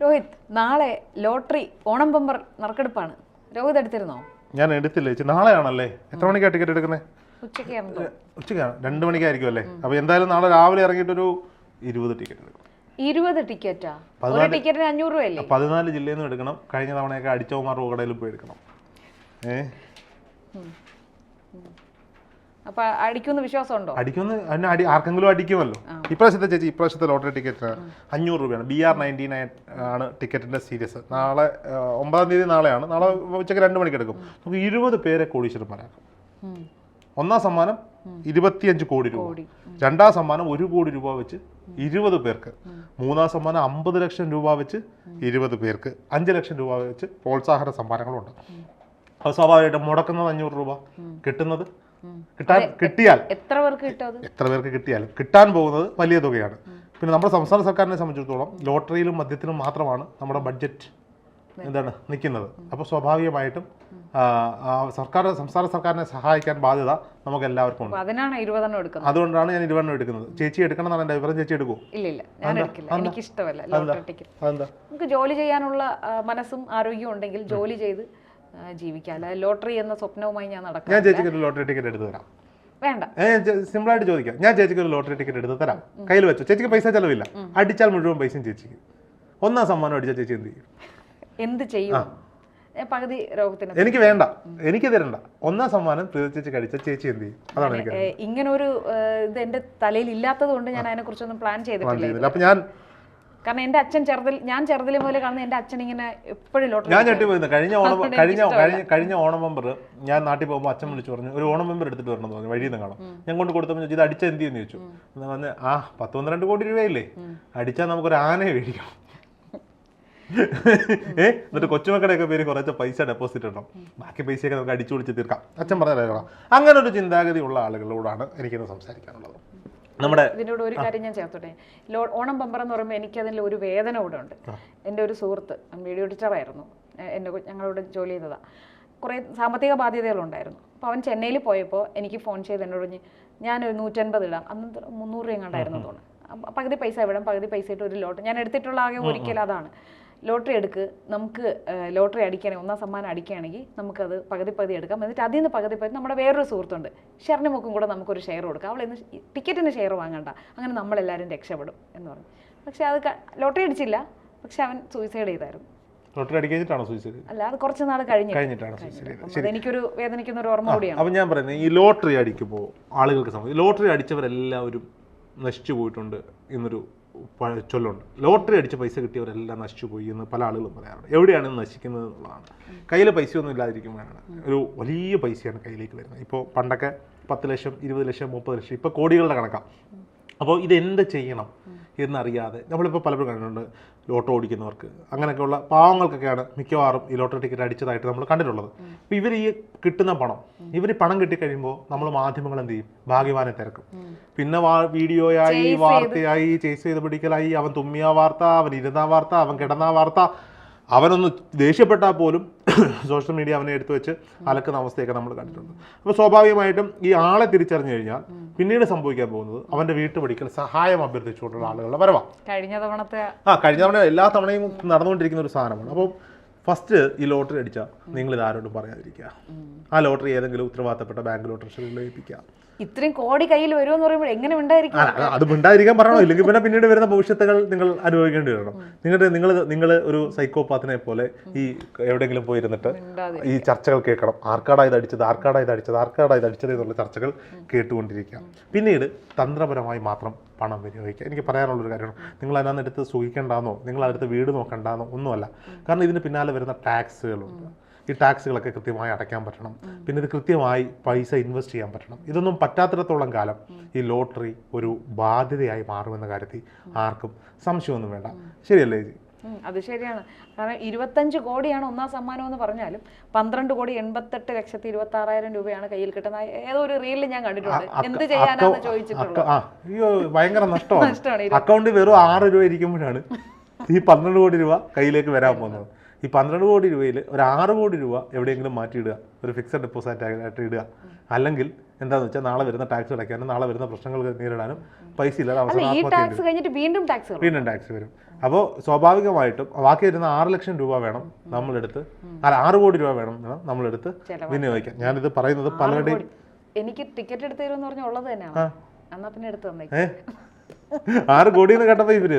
രോഹിത്, നാളെ lottery Onam bumper നറുക്കെടുപ്പാണ്. Rohit എടുത്തിരുന്നോ? ഞാൻ എടുത്തില്ല ചേച്ചി. നാളെയാണല്ലേ? എത്ര മണിക്കാണ് ടിക്കറ്റ് എടുക്കുന്നത്? ഉച്ചയ്ക്കാണ്. 2 മണിക്കായിരിക്കും അല്ലേ? അപ്പോൾ എന്തായാലും നാളെ രാവിലെ ഇറങ്ങിയിട്ടൊരു 20 ടിക്കറ്റ് എടുക്കും. 20 ടിക്കറ്റാ? ഒരു ടിക്കറ്റിന് 500 രൂപയല്ലേ? 14 ജില്ലയിൽ നിന്ന് എടുക്കണം. കഴിഞ്ഞ തവണയൊക്കെ അടിച്ചവന്മാർ കടയിൽ പോയി എടുക്കണം. അപ്പൊ അടിക്കുന്ന വിശ്വാസമുണ്ടോ? അടിക്കുന്ന ആർക്കെങ്കിലും അടിക്കുമല്ലോ. ഇപ്രാവശ്യത്തെ ലോട്ടറി ടിക്കറ്റ് 500 രൂപയാണ്. BR99 ആണ് ടിക്കറ്റിന്റെ സീരീസ്. നാളെ 9-ാം തീയതി നാളെയാണ്. നാളെ ഉച്ചയ്ക്ക് 2 മണിക്ക് എടുക്കും. നമുക്ക് 20 പേരെ കോടീശ്വരന്മാരാക്കും. ഒന്നാം സമ്മാനം 25 കോടി രൂപ, രണ്ടാം സമ്മാനം 1 കോടി രൂപ വെച്ച് 20 പേർക്ക്, മൂന്നാം സമ്മാനം 50 ലക്ഷം രൂപ വെച്ച് 20 പേർക്ക്, 5 ലക്ഷം രൂപ വെച്ച് പ്രോത്സാഹന സമ്മാനങ്ങളുണ്ട്. അത് സ്വാഭാവികമായിട്ടും മുടക്കുന്നത് 500 രൂപ, കിട്ടുന്നത് കിട്ടിയാൽ എത്ര പേർക്ക് കിട്ടിയാലും കിട്ടാൻ പോകുന്നത് വലിയ തുകയാണ്. പിന്നെ നമ്മുടെ സംസ്ഥാന സർക്കാരിനെ സംബന്ധിച്ചിടത്തോളം ലോട്ടറിയിലും മദ്യത്തിലും മാത്രമാണ് നമ്മുടെ ബഡ്ജറ്റ് നിൽക്കുന്നത്. അപ്പോൾ സ്വാഭാവികമായിട്ടും സംസ്ഥാന സർക്കാരിനെ സഹായിക്കാൻ ബാധ്യത നമുക്ക് എല്ലാവർക്കും ഉണ്ട്. അതുകൊണ്ടാണ് ഞാൻ 20 എടുക്കുന്നത്. ചേച്ചി എടുക്കണം എന്നാണ് എൻ്റെ അഭിപ്രായം. ചേച്ചി എടുക്കുമോ? എനിക്ക് ഇഷ്ടമല്ല ലോട്ടറി ടിക്കറ്റ്. നമുക്ക് ജോലി ചെയ്യാനുള്ള മനസ്സും ആരോഗ്യവും ഉണ്ടെങ്കിൽ ജോലി ചെയ്ത് ജീവിക്കാം. ലോട്ടറി എന്ന സ്വപ്നവുമായി ഞാൻ നടക്കാം. ഞാൻ ചേച്ചിക്ക് ഒരു ലോട്ടറി ടിക്കറ്റ് എടുത്ത് തരാം. വേണ്ട, സിമ്പിളായിട്ട് ചോദിക്കാം. ഞാൻ ചേച്ചിക്ക് ഒരു ലോട്ടറി ടിക്കറ്റ് എടുത്ത് തരാം. കയ്യിൽ വെച്ചു. ചേച്ചിക്ക് പൈസ ചെലവില്ല. അടിച്ചാൽ മുഴുവൻ പൈസയും ചേച്ചിക്ക്. ഒന്നാം സമ്മാനം അടിച്ചാൽ ചേച്ചി എന്ത് ചെയ്യും? പകുതി രോഗത്തിന് എനിക്ക് വേണ്ട, എനിക്ക് തരണ്ട. ഒന്നാം സമ്മാനം ചേച്ചി കഴിച്ചാൽ ചേച്ചി എന്ത് ചെയ്യും? അതാണ് എനിക്ക്. ഇങ്ങനൊരു ഇത് എന്റെ തലയിൽ ഇല്ലാത്തത് കൊണ്ട് ഞാൻ അതിനെ കുറിച്ചൊന്നും പ്ലാൻ ചെയ്തിട്ടില്ല. അപ്പൊ കാരണം എന്റെ അച്ഛൻ ചെറുതിൽ മുതലേ കാണുന്ന എന്റെ അച്ഛൻ ഇങ്ങനെ എപ്പോഴും ലോട്ടറി. ഞാൻ ഞെട്ടിപ്പോയിരുന്നു. കഴിഞ്ഞ ഓണം മെമ്പർ ഞാൻ നാട്ടിൽ പോകുമ്പോൾ അച്ഛൻ വിളിച്ചു പറഞ്ഞു ഒരു ഓണം മെമ്പർ എടുത്തിട്ട് വരണമെന്ന് പറഞ്ഞു. വഴിയിൽ നിന്ന് കാണാം. ഞാൻ കൊണ്ട് കൊടുത്തപ്പോൾ ഇത് അടിച്ചാൽ എന്ത് ചെയ്യുന്നു ചോദിച്ചു. പറഞ്ഞ് 10-12 കോടി രൂപയില്ലേ, അടിച്ചാൽ നമുക്കൊരു ആനയെ മേടിക്കാം. എന്നിട്ട് കൊച്ചുമക്കളുടെയൊക്കെ പേര് കുറച്ച് പൈസ ഡെപ്പോസിറ്റ് ഇടണം, ബാക്കി പൈസയൊക്കെ നമുക്ക് അടിച്ചു പൊളിച്ച് തീർക്കാം. അച്ഛൻ പറഞ്ഞല്ലോ. അങ്ങനെ ഒരു ചിന്താഗതി ഉള്ള ആളുകളോടാണ് എനിക്കിന്ന് സംസാരിക്കാനുള്ളത്. ഇതിനോട് ഒരു കാര്യം ഞാൻ ചേർത്തോട്ടെ. ഓണം ബമ്പർ എന്ന് പറയുമ്പോൾ എനിക്ക് അതിൽ ഒരു വേദന കൂടെ ഉണ്ട്. എൻ്റെ ഒരു സുഹൃത്ത് വീഡിയോ എഡിറ്ററായിരുന്നു, ഞങ്ങളോട് ജോലി ചെയ്തതാണ്. കുറേ സാമ്പത്തിക ബാധ്യതകളുണ്ടായിരുന്നു. അപ്പോൾ അവൻ ചെന്നൈയിൽ പോയപ്പോൾ എനിക്ക് ഫോൺ ചെയ്ത് എന്നോട് പറഞ്ഞ് ഞാനൊരു 150 ഇടാം. അന്ന് 300 രൂപ എങ്ങാണ്ടായിരുന്നു തോന്നുന്നു. പകുതി പൈസ വിടാം, പകുതി പൈസ ഇട്ട് ഒരു ലോട്ടറി. ഞാൻ എടുത്തിട്ടുള്ള ആകെ ഒരിക്കൽ അതാണ്. ലോട്ടറി എടുക്ക്, നമുക്ക് ലോട്ടറി അടിക്കുകയാണെങ്കിൽ ഒന്നാം സമ്മാനം അടിക്കുകയാണെങ്കിൽ നമുക്കത് പകുതി എടുക്കാം. എന്നിട്ട് അതിൽ നിന്ന് പകുതി നമ്മുടെ വേറൊരു സുഹൃത്തുണ്ട്, ഷെറിനുമൊക്കും കൂടെ നമുക്കൊരു ഷെയർ കൊടുക്കാം. അവൾ ഇന്ന് ടിക്കറ്റിന് ഷെയർ വാങ്ങണ്ട, അങ്ങനെ നമ്മളെല്ലാവരും രക്ഷപ്പെടും എന്ന് പറഞ്ഞു. പക്ഷെ അത് ലോട്ടറി അടിച്ചില്ല. പക്ഷെ അവൻ സൂയിസൈഡ് ചെയ്തായിരുന്നു. ലോട്ടറി അടിക്കാനാണോ സൂയിസൈഡ്? അല്ല, അത് കുറച്ച് നാൾ കഴിഞ്ഞിട്ടാണ്. എനിക്കൊരു വേദനിക്കുന്ന ഒരു ഓർമ്മ കൂടിയാണ്. അപ്പം ഞാൻ പറയുന്നത് ഈ ലോട്ടറി അടിക്കുമ്പോൾ ആളുകൾക്ക് സംബന്ധിച്ച് ലോട്ടറി അടിച്ചവരെല്ലാവരും നശിച്ചു പോയിട്ടുണ്ട് എന്നൊരു ചൊല്ലുണ്ട്. ലോട്ടറി അടിച്ച് പൈസ കിട്ടിയവരെല്ലാം നശിച്ചു പോയി എന്ന് പല ആളുകളും പറയാറുണ്ട്. എവിടെയാണ് നശിക്കുന്നത് എന്നുള്ളതാണ്. കയ്യിൽ പൈസയൊന്നും ഇല്ലാതിരിക്കുമ്പോഴാണ് ഒരു വലിയ പൈസയാണ് കയ്യിലേക്ക് വരുന്നത്. ഇപ്പോൾ പണ്ടൊക്കെ 10 ലക്ഷം, 20 ലക്ഷം, 30 ലക്ഷം, ഇപ്പോൾ കോടികളുടെ കണക്കാണ്. അപ്പോൾ ഇതെന്ത് ചെയ്യണം എന്നറിയാതെ നമ്മളിപ്പോൾ പലപ്പോഴും കണ്ടിട്ടുണ്ട്. ലോട്ടോ ഓടിക്കുന്നവർക്ക്, അങ്ങനെയൊക്കെയുള്ള പാവങ്ങൾക്കൊക്കെയാണ് മിക്കവാറും ഈ ലോട്ടറി ടിക്കറ്റ് അടിച്ചതായിട്ട് നമ്മൾ കണ്ടിട്ടുള്ളത്. അപ്പോൾ ഇവർ ഈ കിട്ടുന്ന പണം കിട്ടിക്കഴിയുമ്പോൾ നമ്മൾ മാധ്യമങ്ങൾ എന്ത് ചെയ്യും? ഭാഗ്യവാനെ തിരക്കും. പിന്നെ വീഡിയോയായി, വാർത്തയായി, ചേസ് ചെയ്ത് പിടിക്കലായി, അവൻ തുമ്മിയ വാർത്ത, അവൻ ഇരുന്ന വാർത്ത, അവൻ കിടന്ന വാർത്ത, അവനൊന്ന് ദേഷ്യപ്പെട്ടാൽ പോലും സോഷ്യൽ മീഡിയ അവനെ എടുത്തു വെച്ച് അലക്കുന്ന അവസ്ഥയൊക്കെ നമ്മൾ കണ്ടിട്ടുണ്ട്. അപ്പോൾ സ്വാഭാവികമായിട്ടും ഈ ആളെ തിരിച്ചറിഞ്ഞു കഴിഞ്ഞാൽ പിന്നീട് സംഭവിക്കാൻ പോകുന്നത് അവന്റെ വീട്ടുപടിക്കൽ സഹായം അഭ്യർത്ഥിച്ചുകൊണ്ടുള്ള ആളുകളുടെ വരവാണ്. കഴിഞ്ഞ തവണ എല്ലാ തവണയും നടന്നുകൊണ്ടിരിക്കുന്ന ഒരു സാധനമാണ്. അപ്പോൾ ഫസ്റ്റ് ഈ ലോട്ടറി അടിച്ചാൽ നിങ്ങൾ ഇത് ആരോടും പറയാതിരിക്കുക. ആ ലോട്ടറി ഏതെങ്കിലും ഉത്തരവാദിത്തപ്പെട്ട ബാങ്ക് ലോട്ടറി ഏൽപ്പിക്കുക. ഇത്രയും കോടി കയ്യിൽ വരുമെന്ന് പറയുമ്പോൾ എങ്ങനെ ഉണ്ടായിരിക്കും? അത് മിണ്ടാതിരിക്കാൻ പറയണോ? ഇല്ലെങ്കിൽ പിന്നെ പിന്നീട് വരുന്ന ഭവിഷ്യത്തുകൾ നിങ്ങൾ അനുഭവിക്കേണ്ടി വരണം. നിങ്ങൾ ഒരു സൈക്കോപാത്തിനെ പോലെ ഈ എവിടെയെങ്കിലും പോയിരുന്നിട്ട് ഈ ചർച്ചകൾ കേൾക്കണം. ആർക്കാടാ ഇത് അടിച്ചത് എന്നുള്ള ചർച്ചകൾ കേട്ടുകൊണ്ടിരിക്കുക. പിന്നീട് തന്ത്രപരമായി മാത്രം പണം വിനിയോഗിക്കുക. എനിക്ക് പറയാനുള്ളൊരു കാര്യമാണ്, നിങ്ങൾ അതിനകത്ത് സുഖിക്കേണ്ടാന്നോ, നിങ്ങൾ അതിനകത്ത് വീട് നോക്കണ്ടാന്നോ ഒന്നുമല്ല. കാരണം ഇതിന് പിന്നാലെ വരുന്ന ടാക്സുകളുണ്ട്. ഈ ടാക്സുകളൊക്കെ കൃത്യമായി അടയ്ക്കാൻ പറ്റണം. പിന്നെ ഇത് കൃത്യമായി പൈസ ഇൻവെസ്റ്റ് ചെയ്യാൻ പറ്റണം. ഇതൊന്നും പറ്റാത്തിടത്തോളം കാലം ഈ ലോട്ടറി ഒരു ബാധ്യതയായി മാറുമെന്ന കാര്യത്തിൽ ആർക്കും സംശയമൊന്നും വേണ്ട. ശരിയല്ലേ ജി? അത് ശരിയാണ്. കാരണം 25 കോടിയാണ് ഒന്നാം സമ്മാനം എന്ന് പറഞ്ഞാലും 12,88,26,000 രൂപയാണ് കയ്യിൽ കിട്ടുന്നത്. ഏതോ ഒരു റീലിൽ ഞാൻ കണ്ടിട്ടുണ്ട്. എന്ത് ചെയ്യാനാണ് ചോദിച്ചിട്ടുള്ളത്. അയ്യോ, ഭയങ്കര നഷ്ടമാണ്. അക്കൗണ്ടിൽ വെറും 6 രൂപ ഇരിക്കുമ്പോഴാണ് ഈ 12 കോടി രൂപ കയ്യിലേക്ക് വരാൻ പോകുന്നത്. ഈ 12 കോടി രൂപയിൽ ഒരു 6 കോടി രൂപ എവിടെയെങ്കിലും മാറ്റിയിടുക, ഒരു ഫിക്സഡ് ഡെപ്പോസിറ്റ് ആയിട്ട് ഇടുക. അല്ലെങ്കിൽ എന്താണെന്ന് വെച്ചാൽ നാളെ വരുന്ന ടാക്സ് അടയ്ക്കാനും നാളെ വരുന്ന പ്രശ്നങ്ങൾ നേരിടാനും പൈസ ഇല്ലാതെ അവസാനം വീണ്ടും ടാക്സ് വരും. അപ്പോൾ സ്വാഭാവികമായിട്ടും ബാക്കി വരുന്ന 6 ലക്ഷം രൂപ വേണം നമ്മളെടുത്ത്, അല്ല 6 കോടി രൂപ വേണം നമ്മളെടുത്ത് വിനിയോഗിക്കാൻ. ഞാനിത് പറയുന്നത് പലരുടെയും എനിക്ക് ടിക്കറ്റ് എടുത്തു തരുമെന്ന് പറഞ്ഞാൽ ഉള്ളത് തന്നെയാണ്, എന്നാ പിന്നെ എടുത്ത് തന്നെ 6 കോടി എന്ന് കേട്ടപ്പോ ഇവര്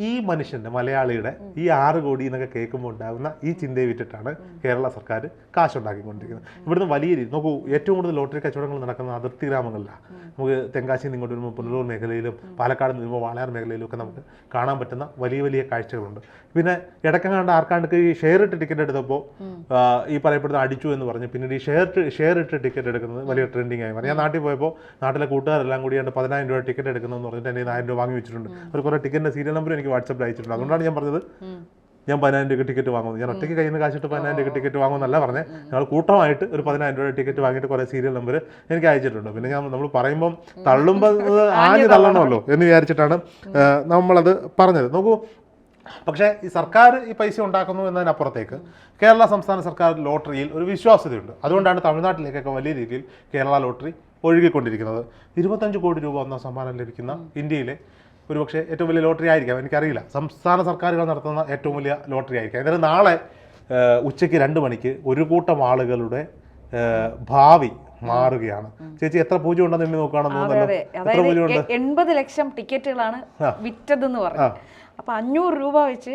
ഈ മനുഷ്യന്റെ മലയാളിയുടെ ഈ 6 കോടി എന്നൊക്കെ കേൾക്കുമ്പോൾ ഉണ്ടാകുന്ന ഈ ചിന്തയെ വിറ്റിട്ടാണ് കേരള സർക്കാർ കാശുണ്ടാക്കിക്കൊണ്ടിരിക്കുന്നത്. ഇവിടുന്ന് വലിയ രീതി നോക്കൂ, ഏറ്റവും കൂടുതൽ ലോട്ടറി കച്ചവടങ്ങൾ നടക്കുന്ന അതിർത്തി ഗ്രാമങ്ങളിലാണ്. നമുക്ക് തെങ്കാശിയിൽ നിന്ന് ഇങ്ങോട്ട് വരുമ്പോൾ പുനലൂർ മേഖലയിലും പാലക്കാട് നിന്ന് വരുമ്പോൾ വാളയാർ മേഖലയിലും ഒക്കെ നമുക്ക് കാണാൻ പറ്റുന്ന വലിയ വലിയ കാഴ്ചകളുണ്ട്. പിന്നെ ഇടയ്ക്കങ്ങാണ്ട് ആർക്കാണ്ട് ഈ ഷെയർ ഇട്ട് ടിക്കറ്റ് എടുത്തപ്പോൾ ഈ പറയപ്പെടുന്ന അടിച്ചു എന്ന് പറഞ്ഞ് പിന്നീട് ഈ ഷെയർ ഇട്ട് ടിക്കറ്റ് എടുക്കുന്നത് വലിയ ട്രെൻഡിങ് ആയി മാറി. ഞാൻ നാട്ടിൽ പോയപ്പോൾ നാട്ടിലെ കൂട്ടുകാരെല്ലാം കൂടി 10,000 രൂപ ടിക്കറ്റ് എടുക്കുന്നതെന്ന് പറഞ്ഞിട്ട് എൻ്റെ 1000 രൂപ വാങ്ങി വെച്ചിട്ടുണ്ട്. ഒരു കുറേ ടിക്കറ്റിൻ്റെ സീരിയൽ നമ്പർ എനിക്ക് വാട്സാപ്പിൽ അയച്ചിട്ടുണ്ട്. അതുകൊണ്ടാണ് ഞാൻ പറഞ്ഞത് ഞാൻ 10,000 രൂപ ടിക്കറ്റ് വാങ്ങുന്നത്. ഞാൻ ഒറ്റയ്ക്ക് കയ്യിൽ നിന്ന് കാശിട്ട് 10,000 രൂപ ടിക്കറ്റ് വാങ്ങുമെന്നല്ല പറഞ്ഞത്. ഞങ്ങൾ കൂട്ടമായിട്ട് ഒരു 10,000 രൂപ ടിക്കറ്റ് വാങ്ങിയിട്ട് കുറേ സീരിയൽ നമ്പർ എനിക്ക് അയച്ചിട്ടുണ്ട്. പിന്നെ നമ്മൾ പറയുമ്പം തള്ളുമ്പോൾ ആഞ്ഞ് തള്ളണമല്ലോ എന്ന് വിചാരിച്ചിട്ടാണ് നമ്മളത് പറഞ്ഞത്. നോക്കൂ, പക്ഷേ ഈ സർക്കാർ ഈ പൈസ ഉണ്ടാക്കുന്നു എന്നതിനപ്പുറത്തേക്ക് കേരള സംസ്ഥാന സർക്കാർ ലോട്ടറിയിൽ ഒരു വിശ്വാസ്യതയുണ്ട്. അതുകൊണ്ടാണ് തമിഴ്നാട്ടിലേക്കൊക്കെ വലിയ രീതിയിൽ കേരള ലോട്ടറി ഒഴുകിക്കൊണ്ടിരിക്കുന്നത്. 25 കോടി രൂപ ഒന്നാം സമ്മാനം ലഭിക്കുന്ന ഇന്ത്യയിലെ ഒരുപക്ഷെ ഏറ്റവും വലിയ ലോട്ടറി ആയിരിക്കാം, എനിക്കറിയില്ല. സംസ്ഥാന സർക്കാരുകൾ നടത്തുന്ന ഏറ്റവും വലിയ ലോട്ടറി ആയിരിക്കാം. എന്നാലും നാളെ ഉച്ചയ്ക്ക് 2 മണിക്ക് ഒരു കൂട്ടം ആളുകളുടെ ഭാവി മാറുകയാണ്. ചേച്ചി എത്ര പൂജ്യം ഉണ്ടെന്ന് എണ്ണി നോക്കുകയാണെന്ന് തോന്നുന്നല്ലോ. 80 ലക്ഷം ടിക്കറ്റുകളാണ് വിറ്റതെന്ന് പറഞ്ഞു. അപ്പൊ 500 രൂപ വെച്ച്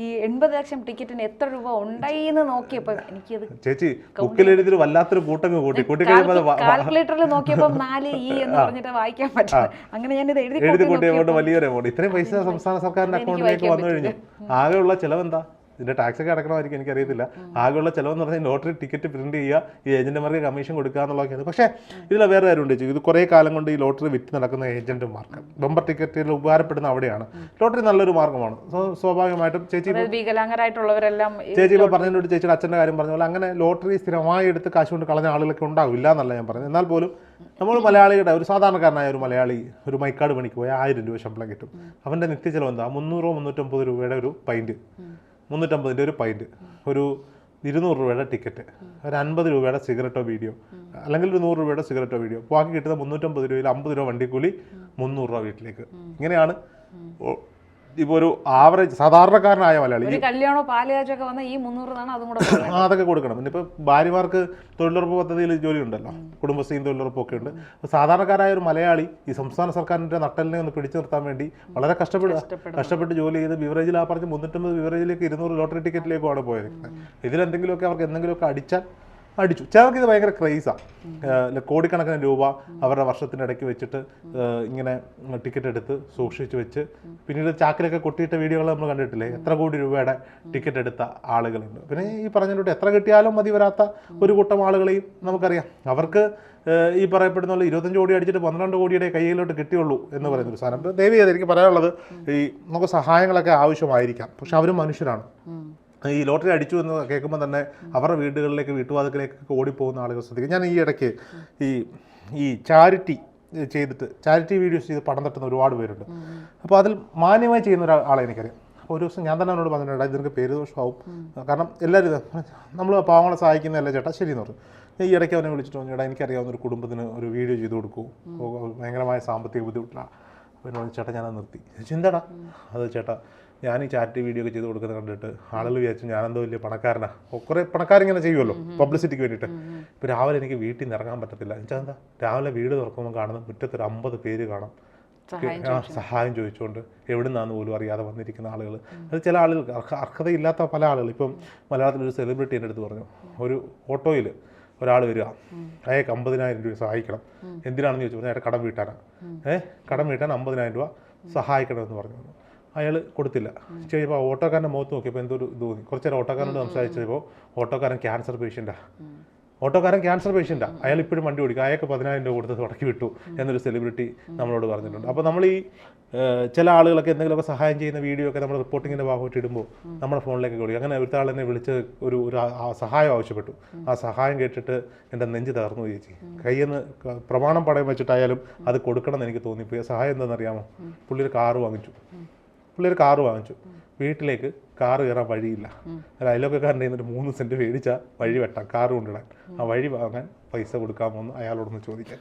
ഈ 80 ലക്ഷം ടിക്കറ്റിന് എത്ര രൂപ ഉണ്ടായിന്ന് നോക്കിയപ്പോ എനിക്കത് ചേച്ചി ബുക്കിൽ എഴുതി വല്ലാത്തൊരു കൂട്ടങ്ങ് കൂട്ടി കാൽക്കുലേറ്ററിൽ നോക്കിയപ്പോ 4 എന്ന് പറഞ്ഞിട്ട് വായിക്കാൻ പറ്റും. അങ്ങനെ ഞാൻ ഇത് എഴുതി കൂട്ടിയതുകൊണ്ട് വലിയൊരു എമൗണ്ട്, ഇത്രയും പൈസ സംസ്ഥാന സർക്കാരിന്റെ അക്കൗണ്ടിലേക്ക് വന്നു കഴിഞ്ഞു. ആകെയുള്ള ചെലവെന്താ? ഇതിന്റെ ടാക്സ് ഒക്കെ അടക്കണമായിരിക്കും, എനിക്കറിയത്തില്ല. ആകെയുള്ള ചിലവെന്ന് പറഞ്ഞാൽ ലോട്ടറി ടിക്കറ്റ് പ്രിന്റ് ചെയ്യുക, ഈ ഏജന്റുമാർക്ക് കമ്മീഷൻ കൊടുക്കുക എന്നുള്ളതൊക്കെയാണ്. പക്ഷേ ഇതിൽ വേറെ കാര്യമുണ്ട് ചേച്ചി, ഇത് കുറേ കാലം കൊണ്ട് ഈ ലോട്ടറി വിറ്റ് നടക്കുന്ന ഏജന്റുമാർക്ക് ബമ്പർ ടിക്കറ്റിൽ ഉപകാരപ്പെടുന്ന അവിടെയാണ്. ലോട്ടറി നല്ലൊരു മാർഗ്ഗമാണ്. സ്വാഭാവികമായിട്ടും ചേച്ചി ഇപ്പോൾ പറഞ്ഞതിനോട് ചേച്ചിയുടെ അച്ഛൻ്റെ കാര്യം പറഞ്ഞ പോലെ അങ്ങനെ ലോട്ടറി സ്ഥിരമായി എടുത്ത് കാശ് കൊണ്ട് കളഞ്ഞ ആളുകളൊക്കെ ഉണ്ടാവും, ഇല്ല എന്നല്ല ഞാൻ പറയുന്നത്. എന്നാൽ പോലും നമ്മൾ മലയാളിയുടെ ഒരു സാധാരണക്കാരനായ ഒരു മലയാളി ഒരു മൈക്കാട് പണിക്ക് പോയാൽ 1000 രൂപ ശമ്പളം കിട്ടും. അവൻ്റെ നിത്യചെലവ് എന്താ? 300-350 രൂപയുടെ ഒരു പൈൻറ്റ്, 350 ഒരു പൈൻറ്റ്, ഒരു 200 രൂപയുടെ ടിക്കറ്റ്, ഒരു 50 രൂപയുടെ സിഗരറ്റോ വീഡിയോ, അല്ലെങ്കിൽ ഒരു 100 രൂപയുടെ സിഗരറ്റോ വീഡിയോ. ബാക്കി കിട്ടുന്ന 350 രൂപയിൽ 50 രൂപ വണ്ടിക്കൂലി, 300 രൂപ വീട്ടിലേക്ക്. ഇങ്ങനെയാണ് ഇപ്പോൾ ഒരു ആവറേജ് സാധാരണക്കാരനായ മലയാളി. കല്യാണോ പാലുകാച്ചൊക്കെ വന്നാൽ ഈ 300 അതും കൂടെ അതൊക്കെ കൊടുക്കണം. പിന്നെ ഇപ്പോൾ ഭാര്യമാർക്ക് തൊഴിലുറപ്പ് പദ്ധതിയിൽ ജോലി ഉണ്ടല്ലോ, കുടുംബശ്രീയും തൊഴിലുറപ്പൊക്കെ ഉണ്ട്. അപ്പോൾ സാധാരണക്കാരായ ഒരു മലയാളി ഈ സംസ്ഥാന സർക്കാരിൻ്റെ നട്ടലിനെ ഒന്ന് പിടിച്ചു നിർത്താൻ വേണ്ടി വളരെ കഷ്ടപ്പെട്ട് ജോലി ചെയ്ത് ബിവറേജിൽ ആ പറഞ്ഞ് 350 ബിവറേജിലേക്ക് 200 ലോട്ടറി ടിക്കറ്റിലേക്കുമാണ് പോയത്. ഇതിലെന്തെങ്കിലുമൊക്കെ അവർക്ക് എന്തെങ്കിലുമൊക്കെ അടിച്ചു. ചിലർക്ക് ഇത് ഭയങ്കര ക്രൈസാണ്. കോടിക്കണക്കിന് രൂപ അവരുടെ വർഷത്തിനിടയ്ക്ക് വെച്ചിട്ട് ഇങ്ങനെ ടിക്കറ്റ് എടുത്ത് സൂക്ഷിച്ച് വെച്ച് പിന്നീട് ചാക്കിലൊക്കെ കൊട്ടിയിട്ട വീഡിയോകൾ നമ്മൾ കണ്ടിട്ടില്ലേ? എത്ര കോടി രൂപയുടെ ടിക്കറ്റ് എടുത്ത ആളുകളുണ്ട്. പിന്നെ ഈ പറഞ്ഞിട്ട് എത്ര കിട്ടിയാലും മതി വരാത്ത ഒരു കൂട്ടം ആളുകളെയും നമുക്കറിയാം. അവർക്ക് ഈ പറയപ്പെടുന്ന പോലെ 25 കോടി അടിച്ചിട്ട് 12 കോടിയുടെ കയ്യിലോട്ട് കിട്ടിയുള്ളൂ എന്ന് പറയുന്നൊരു സാധനം. ദയവ് ചെയ്ത് എനിക്ക് പറയാനുള്ളത്, ഈ നമുക്ക് സഹായങ്ങളൊക്കെ ആവശ്യമായിരിക്കാം, പക്ഷെ അവരും മനുഷ്യരാണ്. ഈ ലോട്ടറി അടിച്ചു എന്ന് കേൾക്കുമ്പോൾ തന്നെ അവരുടെ വീടുകളിലേക്ക് വീട്ടുവാതിക്കലേക്കൊക്കെ ഓടിപ്പോകുന്ന ആളുകൾ ശ്രദ്ധിക്കും. ഞാൻ ഈ ഇടയ്ക്ക് ഈ ചാരിറ്റി വീഡിയോസ് ചെയ്ത് പണം തട്ടുന്ന ഒരുപാട് പേരുണ്ട്. അപ്പോൾ അതിൽ മാന്യമായി ചെയ്യുന്ന ഒരാളെ എനിക്കറിയാം. അപ്പോൾ ഒരു ദിവസം ഞാൻ തന്നെ അവനോട് പറഞ്ഞിട്ടുണ്ട്, ഇതിനൊക്കെ പേര് ദോഷമാവും, കാരണം എല്ലാവരും നമ്മൾ പാവങ്ങളെ സഹായിക്കുന്നതല്ല ചേട്ടാ ശരി എന്ന് പറഞ്ഞു. ഈ ഇടയ്ക്ക് അവനെ വിളിച്ചിട്ട് പറഞ്ഞു, ചേട്ടാ എനിക്കറിയാവുന്ന ഒരു കുടുംബത്തിന് ഒരു വീഡിയോ ചെയ്ത് കൊടുക്കൂ, ഭയങ്കരമായ സാമ്പത്തിക ബുദ്ധിമുട്ടിലാണ്. അപ്പോൾ എന്നോട് ചേട്ടാ ഞാനത് നിർത്തി. ചിന്തടാ അത് ചേട്ടാ, ഞാൻ ഈ ചാരിറ്റി വീഡിയോ ഒക്കെ ചെയ്ത് കൊടുക്കുന്നത് കണ്ടിട്ട് ആളുകൾ വിചാരിച്ചു ഞാനെന്തോ വലിയ പണക്കാരനാണ്. കുറേ പണക്കാരിങ്ങനെ ചെയ്യുമല്ലോ പബ്ലിസിറ്റിക്ക് വേണ്ടിയിട്ട്. ഇപ്പോൾ രാവിലെ എനിക്ക് വീട്ടിൽ നിന്ന് ഇറങ്ങാൻ പറ്റത്തില്ല. എന്നുവെച്ചാൽ എന്താ, രാവിലെ വീട് തുറക്കുമ്പോൾ കാണുന്ന മുറ്റത്തൊരു 50 പേര് കാണാം സഹായം ചോദിച്ചുകൊണ്ട്, എവിടെ നിന്നാന്ന് പോലും അറിയാതെ വന്നിരിക്കുന്ന ആളുകൾ. അത് ചില ആളുകൾക്ക് അർഹതയില്ലാത്ത പല ആളുകൾ. ഇപ്പം മലയാളത്തിലൊരു സെലിബ്രിറ്റി എൻ്റെ അടുത്ത് പറഞ്ഞു, ഒരു ഓട്ടോയിൽ ഒരാൾ വരിക, അയാൾക്ക് 50,000 രൂപ സഹായിക്കണം. എന്തിനാണെന്ന് ചോദിച്ചു പറഞ്ഞാൽ അയാളുടെ കടം വീട്ടാനാണ്. കടം വീട്ടാൻ 50,000 രൂപ സഹായിക്കണമെന്ന് പറഞ്ഞു. അയാൾ കൊടുത്തില്ല. ചെയ്യുമ്പോൾ ഓട്ടോക്കാരൻ്റെ മുഖത്ത് നോക്കിയപ്പോൾ എന്തോ ഒരു ഇത് തോന്നി. കുറച്ച് നേരം ഓട്ടോക്കാരനോട് സംസാരിച്ചപ്പോൾ ഓട്ടോക്കാരൻ ക്യാൻസർ പേഷ്യൻ്റാണ്. അയാൾ ഇപ്പോഴും വണ്ടി ഓടിക്കും. അയാൾക്ക് 10,000 രൂപ കൊടുത്ത് തുടക്കി വിട്ടു എന്നൊരു സെലിബ്രിറ്റി നമ്മളോട് പറഞ്ഞിട്ടുണ്ട്. അപ്പോൾ നമ്മൾ ഈ ചില ആളുകളൊക്കെ എന്തെങ്കിലുമൊക്കെ സഹായം ചെയ്യുന്ന വീഡിയോ ഒക്കെ നമ്മൾ റിപ്പോർട്ടിങ്ങിൻ്റെ ഭാഗമായിട്ട് ഇടുമ്പോൾ നമ്മുടെ ഫോണിലേക്ക് കൊടുക്കും. അങ്ങനെ ഒരു ആൾ എന്നെ വിളിച്ച് ഒരു സഹായം ആവശ്യപ്പെട്ടു. ആ സഹായം കേട്ടിട്ട് എൻ്റെ നെഞ്ച് തകർന്നു ചേച്ചി. കയ്യിൽ നിന്ന് പ്രമാണം പടയം വെച്ചിട്ടായാലും അത് കൊടുക്കണമെന്ന് എനിക്ക് തോന്നിപ്പോയി. സഹായം എന്താണെന്നറിയാമോ? പുള്ളി ഒരു കാറ് വാങ്ങിച്ചു. വീട്ടിലേക്ക് കാറ് കയറാൻ വഴിയില്ല. അല്ല, അയലോക്കാരൻ്റെ എന്നിട്ട് 3 സെൻറ്റ് മേടിച്ചാൽ വഴി വെട്ടാം, കാറ് കൊണ്ടിടാൻ. ആ വഴി വാങ്ങാൻ പൈസ കൊടുക്കാമോ എന്ന് അയാളോടൊന്ന് ചോദിക്കാൻ.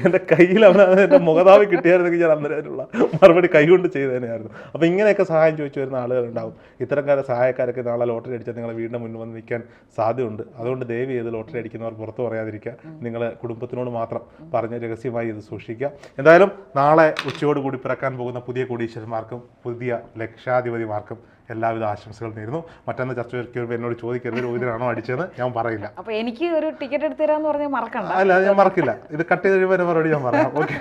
എൻ്റെ കയ്യിൽ അവൻ എൻ്റെ മുഖതാവി കിട്ടിയായിരുന്നെങ്കിൽ ഞാൻ അന്നേരം അതിനുള്ള മറുപടി കൈകൊണ്ട് ചെയ്തതിനായിരുന്നു. അപ്പോൾ ഇങ്ങനെയൊക്കെ സഹായം ചോദിച്ചു വരുന്ന ആളുകളുണ്ടാവും. ഇത്തരക്കാരെ സഹായക്കാരൊക്കെ നാളെ ലോട്ടറി അടിച്ചാൽ നിങ്ങളെ വീടിൻ്റെ മുന്നിൽ വന്ന് നിൽക്കാൻ സാധ്യതയുണ്ട്. അതുകൊണ്ട് ദയവ് ചെയ്ത് ലോട്ടറി അടിക്കുന്നവർ പുറത്ത് പറയാതിരിക്കുക. നിങ്ങൾ കുടുംബത്തിനോട് മാത്രം പറഞ്ഞ് രഹസ്യമായി ഇത് സൂക്ഷിക്കുക. എന്തായാലും നാളെ ഉച്ചയോടുകൂടി പിറക്കാൻ പോകുന്ന പുതിയ കോടീശ്വരന്മാർക്കും പുതിയ ലക്ഷാധിപതിമാർക്കും എല്ലാവിധ ആശംസകൾ നേരുന്നു. മറ്റൊന്ന് ചർച്ച വരുമ്പോൾ എന്നോട് ചോദിക്കരുത് രോഹിതനാണോ അടിച്ചതെന്ന് ഞാൻ പറയില്ല. അപ്പൊ എനിക്ക് ഒരു ടിക്കറ്റ് എടുത്തു തരാന്ന് പറഞ്ഞാൽ മറക്കണ്ട. അല്ല, ഞാൻ മറക്കില്ല. ഇത് കട്ട് ചെയ്ത് കഴിയുമ്പോൾ മറുപടി ഞാൻ പറയാം. ഓക്കെ.